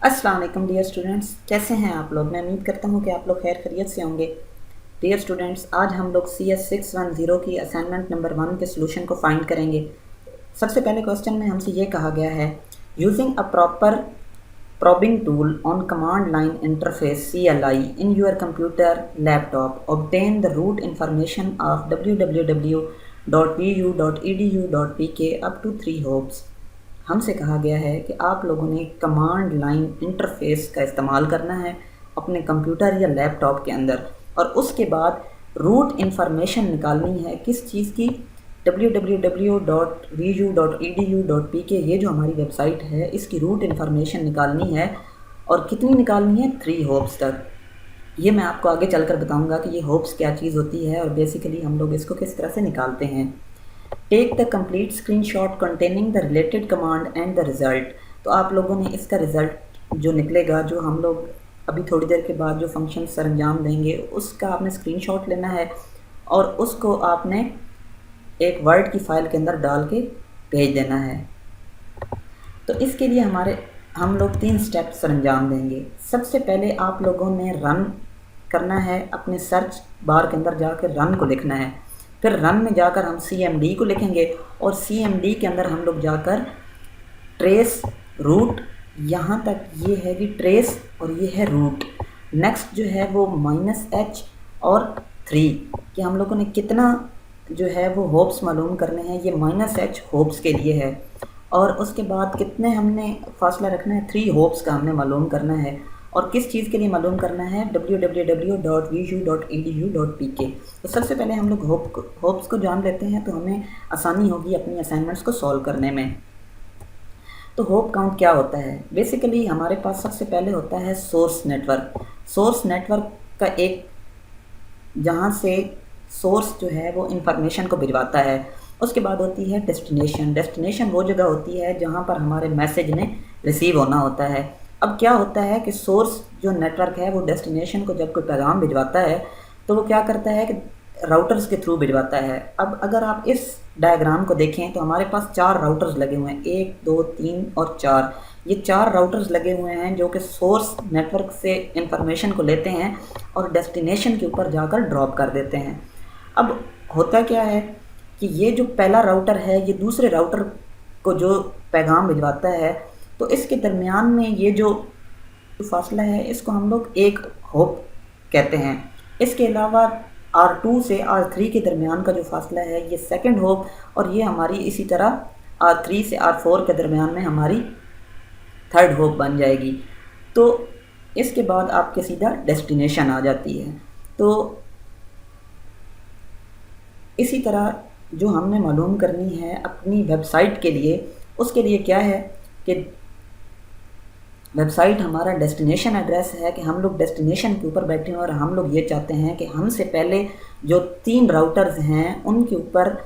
अस्सलाम वालेकुम dear students, कैसे हैं आप लोग। मैं उम्मीद करता हूं कि आप लोग खैर खैरियत से होंगे। डियर स्टूडेंट्स, आज हम लोग CS610 की असाइनमेंट नंबर 1 के सोल्यूशन को फाइंड करेंगे। सबसे पहले क्वेश्चन में हमसे ये कहा गया है, using a proper probing tool on command line interface CLI in your computer laptop obtain the root information of www.vu.edu.pk up to 3 hops। हमसे कहा गया है कि आप लोगों ने कमांड लाइन इंटरफेस का इस्तेमाल करना है अपने कंप्यूटर या लैपटॉप के अंदर, और उसके बाद रूट इंफॉर्मेशन निकालनी है किस चीज़ की, www.vu.edu.pk, ये जो हमारी वेबसाइट है इसकी रूट इंफॉर्मेशन निकालनी है। और कितनी निकालनी है? 3 होप्स तक। ये मैं आपको आगे चलकर बताऊंगा कि ये होप्स क्या चीज़ होती है और बेसिकली हम लोग इसको किस तरह से निकालते हैं। Take the complete screenshot containing the related command and the result. तो आप लोगों ने इसका रिज़ल्ट जो निकलेगा, जो हम लोग अभी थोड़ी देर के बाद जो फंक्शन सर अंजाम देंगे, उसका आपने स्क्रीनशॉट लेना है और उसको आपने एक वर्ड की फ़ाइल के अंदर डाल के भेज देना है। तो इसके लिए हम लोग 3 स्टेप्स सर अंजाम देंगे। सबसे पहले आप लोगों ने रन करना है, अपने सर्च बार के अंदर जाकर रन को लिखना है। फिर रन में जाकर हम CMD को लिखेंगे और CMD के अंदर हम लोग जाकर ट्रेस रूट, यहाँ तक ये है कि ट्रेस और ये है रूट। नेक्स्ट जो है वो -H और 3 कि हम लोगों ने कितना जो है वो होप्स मालूम करने हैं, ये -H होप्स के लिए है। और उसके बाद कितने हमने फासला रखना है, 3 होप्स का हमने मालूम करना है। और किस चीज़ के लिए मालूम करना है? www.vu.edu.pk। तो सबसे पहले हम लोग होप्स को जान लेते हैं तो हमें आसानी होगी अपनी असाइनमेंट्स को सॉल्व करने में। तो होप काउंट क्या होता है? बेसिकली हमारे पास सबसे पहले होता है सोर्स नेटवर्क। सोर्स नेटवर्क का एक, जहाँ से सोर्स जो है वो इंफॉर्मेशन को भिजवाता है। उसके बाद होती है डेस्टिनेशन। डेस्टिनेशन वो जगह होती है जहाँ पर हमारे मैसेज ने रिसीव होना होता है। अब क्या होता है कि सोर्स जो नेटवर्क है वो डेस्टिनेशन को जब कोई पैगाम भिजवाता है तो वो क्या करता है कि राउटर्स के थ्रू भिजवाता है। अब अगर आप इस डायग्राम को देखें तो हमारे पास 4 राउटर्स लगे हुए हैं, 1 2 3 और 4। ये 4 राउटर्स लगे हुए हैं जो कि सोर्स नेटवर्क से इंफॉर्मेशन को लेते हैं और डेस्टिनेशन के ऊपर जाकर ड्रॉप कर देते हैं। अब होता क्या है कि ये जो पहला राउटर है ये दूसरे राउटर को जो पैगाम भिजवाता है, तो इसके दरमियान में ये जो फासला है इसको हम लोग एक होप कहते हैं। इसके अलावा R2 से R3 के दरमियान का जो फासला है ये सेकंड होप, और ये हमारी इसी तरह R3 से R4 के दरमियान में हमारी थर्ड होप बन जाएगी। तो इसके बाद आपके सीधा डेस्टिनेशन आ जाती है। तो इसी तरह जो हमने मालूम करनी है अपनी वेबसाइट के लिए, उसके लिए क्या है कि वेबसाइट हमारा डेस्टिनेशन एड्रेस है कि हम लोग डेस्टिनेशन के ऊपर बैठे हैं और हम लोग ये चाहते हैं कि हमसे पहले जो 3 राउटर्स हैं उनके ऊपर,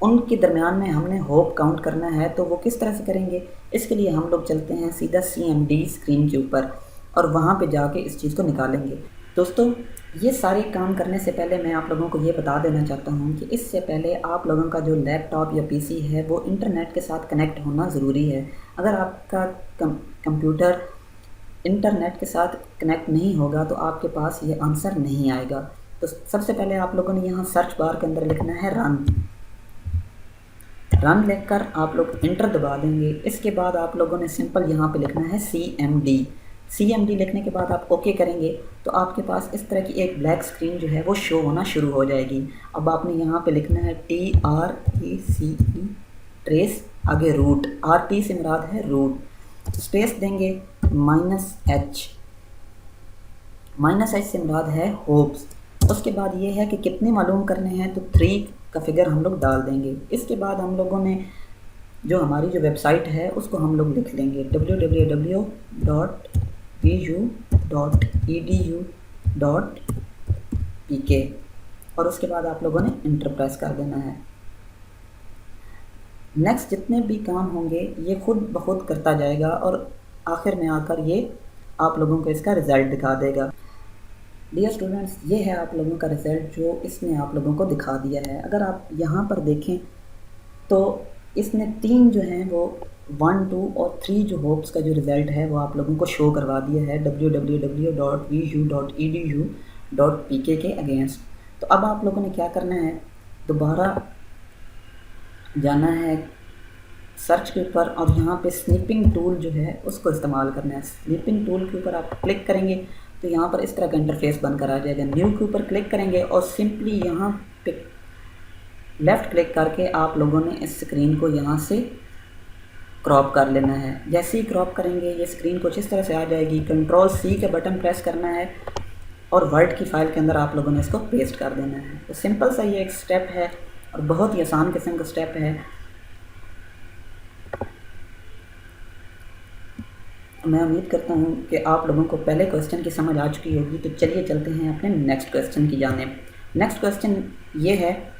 उनके दरमियान में हमने होप काउंट करना है। तो वो किस तरह से करेंगे? इसके लिए हम लोग चलते हैं सीधा CMD स्क्रीन के ऊपर और वहाँ पे जाके इस चीज़ को निकालेंगे। दोस्तों, ये सारे काम करने से पहले मैं आप लोगों को ये बता देना चाहता हूँ कि इससे पहले आप लोगों का जो लैपटॉप या PC है वो इंटरनेट के साथ कनेक्ट होना ज़रूरी है। अगर आपका कंप्यूटर इंटरनेट के साथ कनेक्ट नहीं होगा तो आपके पास ये आंसर नहीं आएगा। तो सबसे पहले आप लोगों ने यहाँ सर्च बार के अंदर लिखना है रन। रन लिखकर आप लोग इंटर दबा देंगे। इसके बाद आप लोगों ने सिंपल यहाँ पे लिखना है CMD। CMD लिखने के बाद आप ओके करेंगे तो आपके पास इस तरह की एक ब्लैक स्क्रीन जो है वो शो होना शुरू हो जाएगी। अब आपने यहाँ पे लिखना है TRACE, ट्रेस, आगे रूट, RT से मुराद है रूट, स्पेस देंगे -H, -H से मुराद है होप्स। उसके बाद ये है कि कितने मालूम करने हैं, तो 3 का फिगर हम लोग डाल देंगे। इसके बाद हम लोगों ने जो हमारी जो वेबसाइट है उसको हम लोग लिख लेंगे www.vu.edu.pk और उसके बाद आप लोगों ने इंटर प्रेस कर देना है। नेक्स्ट जितने भी काम होंगे ये खुद ब खुद करता जाएगा और आखिर में आकर ये आप लोगों को इसका रिज़ल्ट दिखा देगा। डियर स्टूडेंट्स, ये है आप लोगों का रिज़ल्ट जो इसने आप लोगों को दिखा दिया है। अगर आप यहाँ पर देखें तो इसने 3 जो हैं वो 1, 2 और 3 जो होप्स का जो रिज़ल्ट है वो आप लोगों को शो करवा दिया है www.vu.edu.pk के अगेंस्ट। तो अब आप लोगों ने क्या करना है, दोबारा जाना है सर्च के ऊपर और यहाँ पे स्निपिंग टूल जो है उसको इस्तेमाल करना है। स्निपिंग टूल के ऊपर आप क्लिक करेंगे तो यहाँ पर इस तरह का इंटरफेस बनकर आ जाएगा। न्यू के ऊपर क्लिक करेंगे और सिंपली यहाँ पे लेफ़्ट क्लिक करके आप लोगों ने इस स्क्रीन को यहाँ से क्रॉप कर लेना है। जैसे ही क्रॉप करेंगे ये स्क्रीन कुछ इस तरह से आ जाएगी। Ctrl+C का बटन प्रेस करना है और वर्ड की फ़ाइल के अंदर आप लोगों ने इसको पेस्ट कर देना है। तो सिंपल सा ये एक स्टेप है और बहुत ही आसान किस्म का स्टेप है। मैं उम्मीद करता हूँ कि आप लोगों को पहले क्वेश्चन की समझ आ चुकी होगी। तो चलिए चलते हैं अपने नेक्स्ट क्वेश्चन की जानिब। नेक्स्ट क्वेश्चन ये है,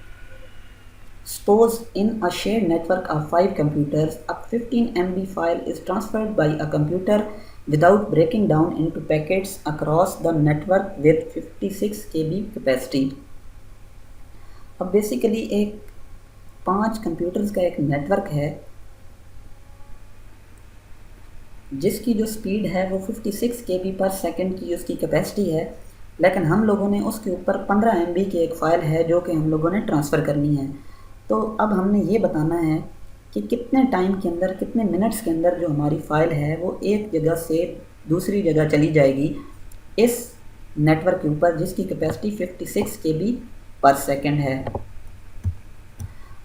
Suppose in a shared network of 5 computers, a 15 MB file is transferred by a computer without breaking down into packets across the network with 56 KB capacity। अब बेसिकली एक 5 computers का एक network है जिसकी जो speed है वो 56 KB पर सेकेंड की उसकी कैपेसिटी है, लेकिन हम लोगों ने उसके ऊपर 15 MB की एक फ़ाइल है जो कि हम लोगों ने ट्रांसफ़र करनी है। तो अब हमने ये बताना है कि कितने टाइम के अंदर, कितने मिनट्स के अंदर जो हमारी फ़ाइल है वो एक जगह से दूसरी जगह चली जाएगी इस नेटवर्क के ऊपर जिसकी कैपेसिटी 56 KB पर सेकेंड है।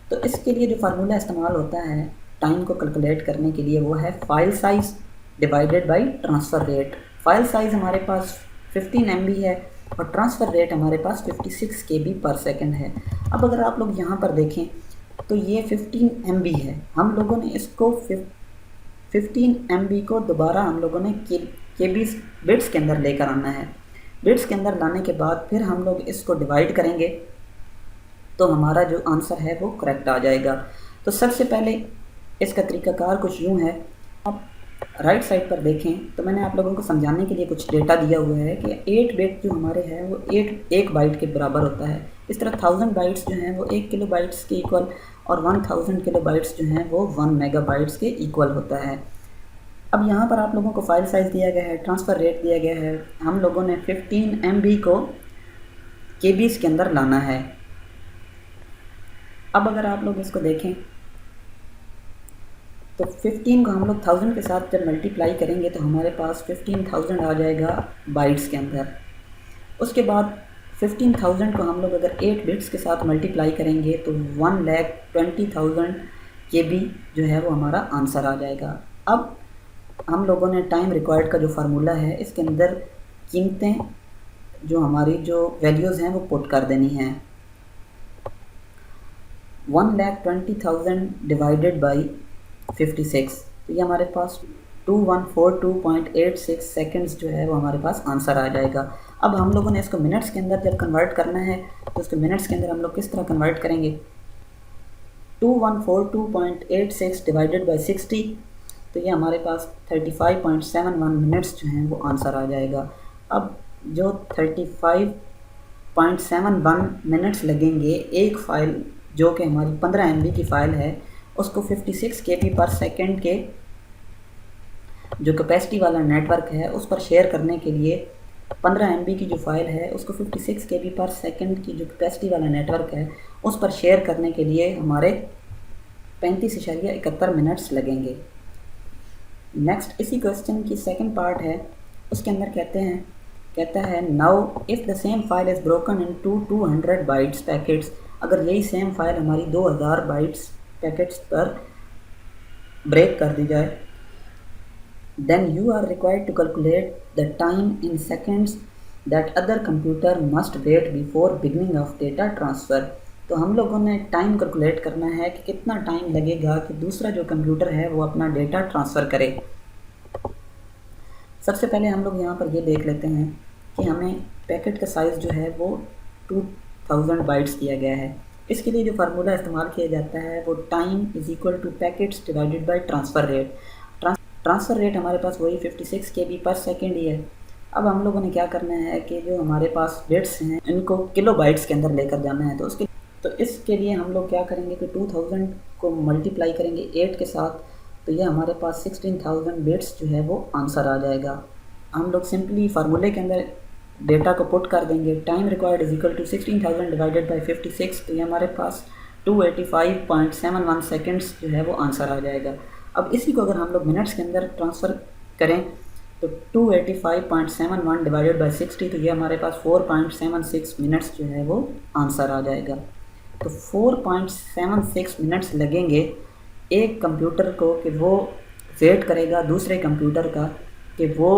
तो इसके लिए जो फार्मूला इस्तेमाल होता है टाइम को कैलकुलेट करने के लिए वो है file size divided by transfer rate. File size हमारे पास 15 MB है और ट्रांसफ़र रेट हमारे पास 56 KB पर सेकेंड है। अब अगर आप लोग यहाँ पर देखें तो ये 15 MB है। हम लोगों ने इसको 15 MB को दोबारा हम लोगों ने केबीज बिट्स के अंदर लेकर आना है। बिट्स के अंदर लाने के बाद फिर हम लोग इसको डिवाइड करेंगे तो हमारा जो आंसर है वो करेक्ट आ जाएगा। तो सबसे पहले इसका तरीकाकार कुछ यूँ है, आप राइट साइड पर देखें तो मैंने आप लोगों को समझाने के लिए कुछ डेटा दिया हुआ है कि 8 बिट जो हमारे हैं वो 1 बाइट के बराबर होता है। इस तरह 1000 बाइट्स जो हैं वो 1 किलो बाइट्स के इक्वल और 1000 किलो बाइट्स जो हैं वो 1 मेगा बाइट्स के इक्वल होता है। अब यहाँ पर आप लोगों को फाइल साइज़ दिया गया है, ट्रांसफ़र रेट दिया गया है। हम लोगों ने 15 MB को केबीज़ के अंदर लाना है। अब अगर आप लोग इसको देखें तो 15 को हम लोग 1000 के साथ जब मल्टीप्लाई करेंगे तो हमारे पास 15,000 आ जाएगा बाइट्स के अंदर। उसके बाद 15,000 को हम लोग अगर 8 बिट्स के साथ मल्टीप्लाई करेंगे तो 1,20,000 KB जो है वो हमारा आंसर आ जाएगा। अब हम लोगों ने टाइम रिक्वायर्ड का जो फार्मूला है इसके अंदर कीमतें जो हमारी जो वैल्यूज़ हैं वो पुट कर देनी है। 1,20,000 डिवाइडेड बाई 56, तो ये हमारे पास 2142.86 सेकेंड्स जो है वो हमारे पास आंसर आ जाएगा। अब हम लोगों ने इसको मिनट्स के अंदर जब कन्वर्ट करना है तो उसको मिनट्स के अंदर हम लोग किस तरह कन्वर्ट करेंगे, 2142.86 डिवाइडेड बाई 60, तो ये हमारे पास 35.71 मिनट्स जो हैं वो आंसर आ जाएगा। अब जो 35.71 मिनट्स लगेंगे एक फ़ाइल जो कि हमारी 15 MB की फ़ाइल है उसको 56 KB पर सेकेंड के जो कैपेसिटी वाला नेटवर्क है उस पर शेयर करने के लिए 15 MB की जो फ़ाइल है उसको 56 KB पर सेकेंड की जो कैपेसिटी वाला नेटवर्क है उस पर शेयर करने के लिए हमारे 35.71 मिनट्स लगेंगे। नेक्स्ट इसी क्वेश्चन की सेकंड पार्ट है, उसके अंदर कहता है now if the same file is broken into 200 bytes packets, अगर यही सेम फाइल हमारी 2000 बाइट्स पैकेट्स पर ब्रेक कर दी जाए, then you are required to calculate the time in seconds that other computer must wait before beginning of data transfer। तो हम लोगों ने टाइम कैलकुलेट करना है कि कितना टाइम लगेगा कि दूसरा जो कंप्यूटर है वो अपना डेटा ट्रांसफ़र करे। सबसे पहले हम लोग यहाँ पर ये देख लेते हैं कि हमें पैकेट का साइज़ जो है वो 2000 बाइट्स दिया गया है। इसके लिए जो फार्मूला इस्तेमाल किया जाता है वो time is equal two packets divided by transfer rate. Transfer rate हमारे पास वही 56 KB पर सेकेंड ही है। अब हम लोगों ने क्या करना है कि जो हमारे पास बिट्स हैं इनको किलो बाइट्स के अंदर लेकर जाना है। तो इसके लिए हम लोग क्या करेंगे कि 2000 को मल्टीप्लाई करेंगे 8 के साथ तो ये हमारे पास 16,000 बिट्स जो है वो आंसर आ जाएगा। हम लोग सिंपली फार्मूले के अंदर डेटा को पुट कर देंगे, time required is equal to 16,000 divided by 56, तो ये हमारे पास 285.71 सेकेंड्स जो है वो आंसर आ जाएगा। अब इसी को अगर हम लोग मिनट्स के अंदर ट्रांसफ़र करें तो 285.71 डिवाइडेड बाई 60, तो ये हमारे पास 4.76 मिनट्स जो है वो आंसर आ जाएगा। तो 4.76 मिनट्स लगेंगे एक कंप्यूटर को कि वो वेट करेगा दूसरे कंप्यूटर का कि वो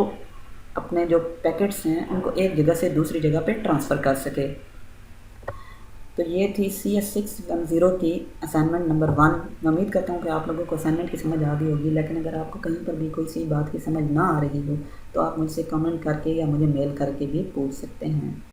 अपने जो पैकेट्स हैं उनको एक जगह से दूसरी जगह पे ट्रांसफ़र कर सके। तो ये थी CS610 की असाइनमेंट नंबर 1। मैं उम्मीद करता हूँ कि आप लोगों को असाइनमेंट की समझ आ गई होगी, लेकिन अगर आपको कहीं पर भी कोई सी बात की समझ ना आ रही हो तो आप मुझसे कमेंट करके या मुझे मेल करके भी पूछ सकते हैं।